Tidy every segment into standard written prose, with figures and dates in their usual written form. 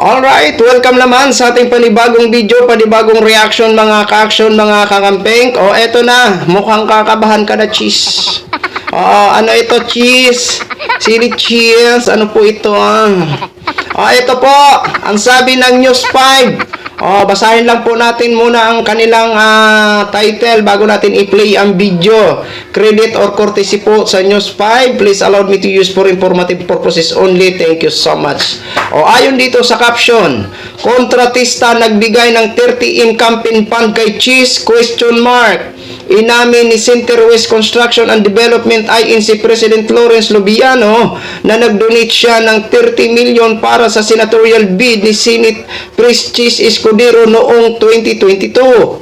Alright, welcome naman sa ating panibagong video, panibagong reaction mga ka-action, mga kakampeng. O, eto na, mukhang kakabahan ka na, cheese. Ano ito, cheese? Sili cheese, ano po ito? Ito po, ang sabi ng News 5. Basahin lang po natin muna ang kanilang title bago natin i-play ang video. Credit or courtesy po sa News 5. Please allow me to use for informative purposes only. Thank you so much. Ayon dito sa caption, kontratista nagbigay ng 30 in campaign fund kay Cheese? Question mark. Inamin ni Center West Construction and Development INC President Lawrence Lubiano na nag-donate siya ng 30 million para sa senatorial bid ni Senate Pres Cheese Escudero noong 2022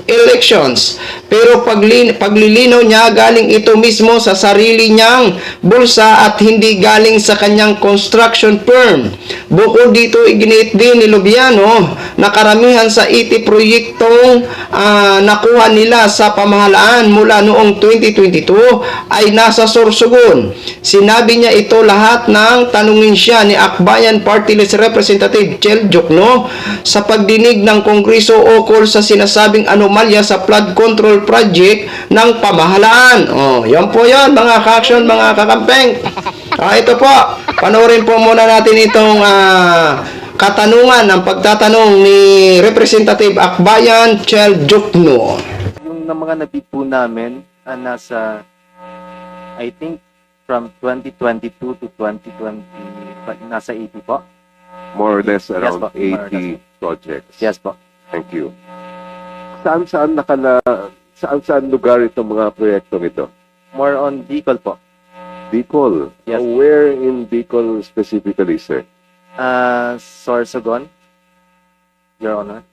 elections. Pero paglilinaw niya, galing ito mismo sa sarili niyang bulsa at hindi galing sa kanyang construction firm. Bukod dito, iginiit din ni Lubiano na karamihan sa 80 proyektong nakuha nila sa pamahalaan mula noong 2022 ay nasa Sorsogon. Sinabi niya ito lahat nang tanungin siya ni Akbayan Party List Representative Chel Jokno sa pagdinig ng Kongreso ukol sa sinasabing anomalya sa flood control project ng pamahalaan. Yan po yan mga ka-action, mga kakampeng. Ito po, panoorin po muna natin itong katanungan, ang pagtatanong ni Representative Akbayan Chel Jokno. Yung mga nabid po namin, nasa, I think, from 2022 to 2020, nasa 80 po. More or less Yes, around po. More or 80 projects. Yes po. Thank you. Saan lugar itong mga proyektong ito? More on Bicol po. Bicol. Yes. Where in Bicol specifically, sir? Sorsogon, Your Honor.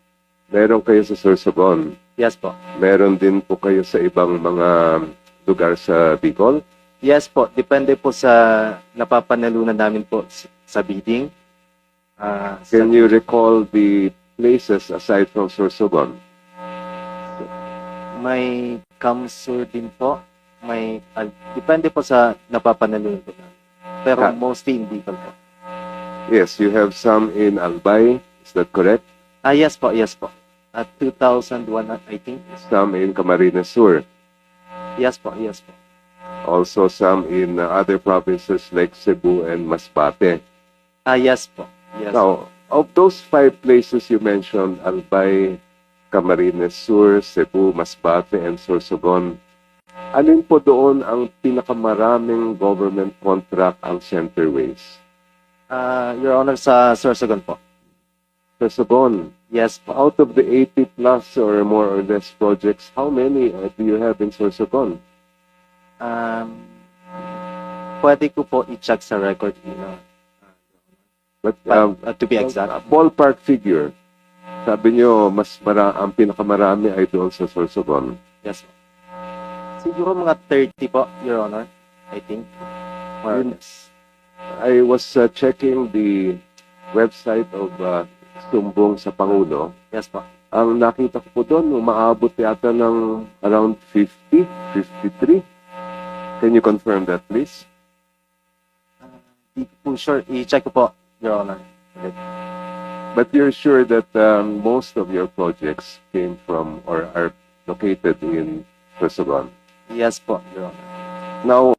Meron kayo sa Sorsogon. Yes po. Meron din po kayo sa ibang mga lugar sa Bicol? Yes po. Depende po sa napapanalunan namin po sa bidding. Can you recall the places aside from Sorsogon? May Kamsur din po. May, depende po sa napapanalunan po namin. Pero mostly in Bicol po. Yes, you have some in Albay. Is that correct? Yes po, yes po. At 2001, I think. Some in Camarines Sur. Yes po, yes po. Also some in other provinces like Cebu and Masbate. Yes po. Yes. Now, of those 5 places you mentioned, Albay, Camarines Sur, Cebu, Masbate, and Sorsogon, alin po doon ang pinakamaraming government contract ang Centerways? Your Honor, sa Sorsogon po. Sorsogon, Yes po. out of the 80 plus or more or less projects, how many do you have in Sorsogon? Pwede ko po i-check sa record ina. But To be exact. ballpark figure, sabi nyo, ang pinakamarami ay doon sa Sorsogon. Yes po. Siguro mga 30 po, Your Honor. I think. More or less. I was checking the website of Sumbong sa Pangulo. Yes po. Ang nakita ko po doon, umaabot yata ng around 50, 53. Can you confirm that, please? Di po sure. I-check ko po, Your Honor. But you're sure that most of your projects came from or are located in Sorsogon? Yes po, Your Honor. Now,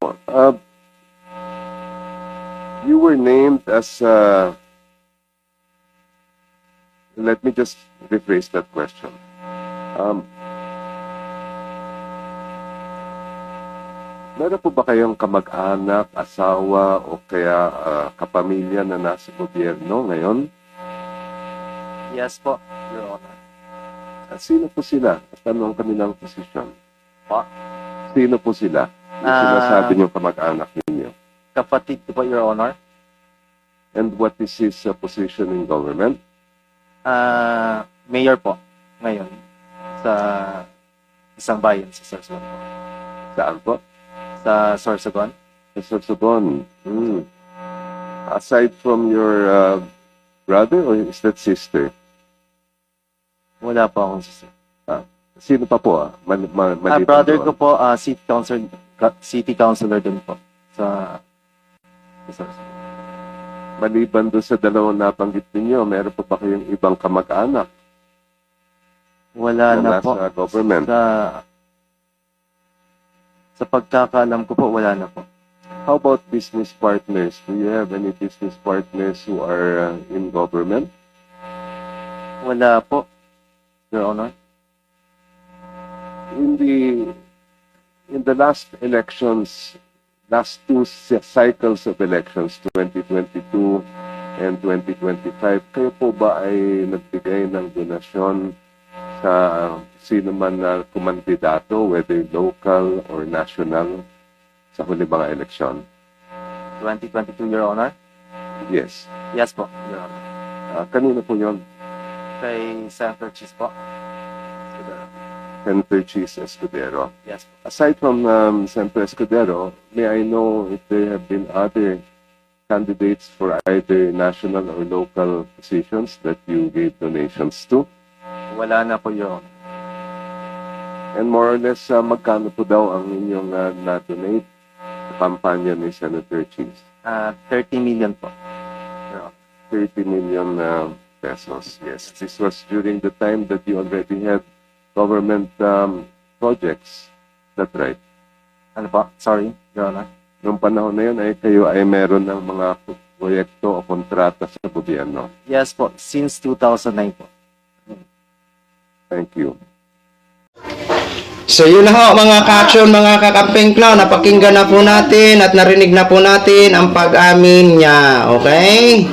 you were named as... let me just rephrase that question. Meron po ba kayong kamag-anak, asawa, o kaya kapamilya na nasa gobyerno ngayon? Yes po, Your Honor. At sino po sila? At anong kanilang posisyon? Po? Sino po sila? Yung sinasabi niyong kamag-anak ninyo. Kapatid ko po, Your Honor. And what is his position in government? Mayor po, ngayon. Sa isang bayan sa Sorsogon po. Saan po? Sa Sorsogon. Sa Sorsogon. Aside from your brother or is that sister? Wala po akong sister. Sino pa po? Brother ko po, city councilor din po sa Sorsogon. Maliban doon sa dalawang nabanggit ninyo, meron pa ba kayong ibang kamag-anak Wala na po. nasa government? Sa pagkakaalam ko po, wala na po. How about business partners? Do you have any business partners who are in government? Wala po, Your Honor. In the last elections, last two cycles of elections, 2022 and 2025, kayo po ba ay nagbigay ng donasyon sa sino man na kumandidato, whether local or national, sa huli mga eleksyon? 2022, Your Honor? Yes. Yes po, Your Honor. Kanino po yun? Kay Senator Cheese po. Senator Cheese Escudero. Yes po. Aside from Senator Escudero, may I know if there have been other candidates for either national or local positions that you gave donations to? Wala na po, Your Honor. And more or less, magkano po daw ang inyong na-donate sa kampanya ni Senator Cheese? 30 million po. Your Honor. 30 million pesos. Yes. This was during the time that you already had government projects. Is that right? Ano po? Sorry, Your Honor. Noong panahon na yun, ay kayo ay meron ng mga proyekto o kontrata sa gobyerno. Yes po, since 2009 po. Thank you. So yun na ho mga ka-action, mga kakamping clown, napakinggan na po natin at narinig na po natin ang pag-amin niya, okay?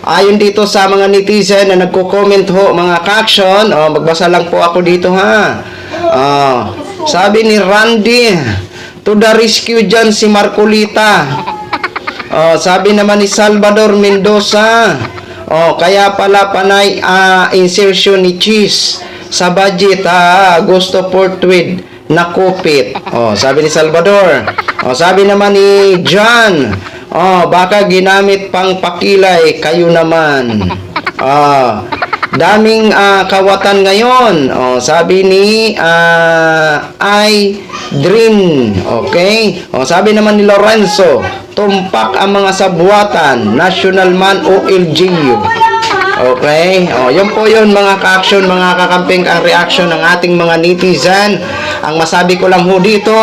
Ayon dito sa mga netizen na nagko-comment ho mga ka-action, magbasa lang po ako dito ha. Sabi ni Randy, to the rescue dyan si Marcolita. Sabi naman ni Salvador Mendoza, kaya pala panay insertion ni Cheese sa budget, gusto forthwith na kupit. Sabi ni Salvador. Sabi naman ni John, baka ginamit pang pakilay, kayo naman. Daming kawatan ngayon. Sabi ni I Dream. Okay? Sabi naman ni Lorenzo, tumpak ang mga sabuatan, National Man o LGU. Okay? Yun po yun mga ka-action, mga kakamping, ang reaction ng ating mga netizen. Ang masabi ko lang ho dito,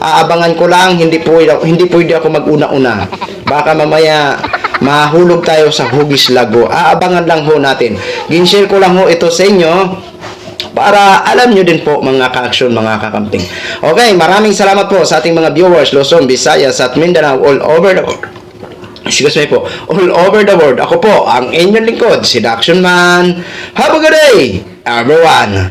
aabangan ko lang, hindi pwede ako mag-una-una. Baka mamaya mahulog tayo sa hugis lago. Aabangan lang ho natin. Ginshare ko lang ho ito sa inyo para alam nyo din po mga ka-action, mga kakamping. Okay, maraming salamat po sa ating mga viewers, Luzon, Visayas at Mindanao, all over the world. Excuse me po, all over the world. Ako po, ang inyong lingkod, si The Action Man. Have a good day, everyone.